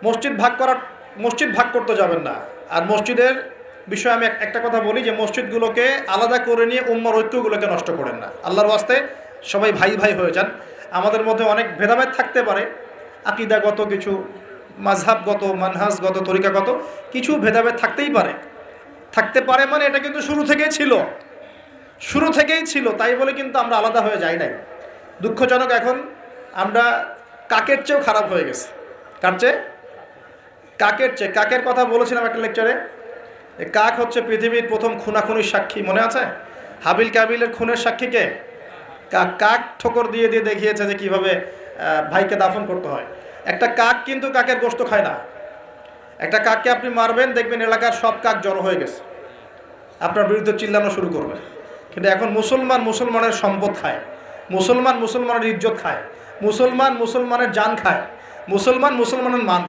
মসজিদ ভাগ করতে যাবেন না। আর মসজিদের বিষয়ে আমি একটা কথা বলি যে মসজিদগুলোকে আলাদা করে নিয়ে উম্মার ঐক্যগুলোকে নষ্ট করেন না। আল্লাহর ওয়াস্তে সবাই ভাই ভাই হয়ে যান। আমাদের মধ্যে অনেক ভেদাভেদ থাকতে পারে, আকীদাগত কিছু, মাযহাবগত, মানহাজগত, তরিকাগত কিছু ভেদাভেদ থাকতে পারে মানে এটা কিন্তু শুরু থেকেই ছিল, তাই বলে কিন্তু আমরা আলাদা হয়ে যাই নাই। দুঃখজনক এখন আমরা কাকের চেয়েও খারাপ হয়ে গেছে। কাকের কথা বলেছিলাম একটা লেকচারে। কাক হচ্ছে পৃথিবীর প্রথম খুনাখুনির সাক্ষী, মনে আছে? হাবিল কাবিলের খুনের সাক্ষী কে? কাক ঠোকর দিয়ে দেখিয়েছে যে কিভাবে ভাইকে দাফন করতে হয়। একটা কাক কিন্তু কাকের গোশত খায় না। একটা কাককে আপনি মারবেন, দেখবেন এলাকার সব কাক জড়ো হয়ে গেছে, আপনার বিরুদ্ধে চিল্লানো শুরু করবে। কিন্তু এখন মুসলমানের সম্পদ খায়, মুসলমানের ইজ্জত খায়, মুসলমানের জান খায়, মুসলমানের মান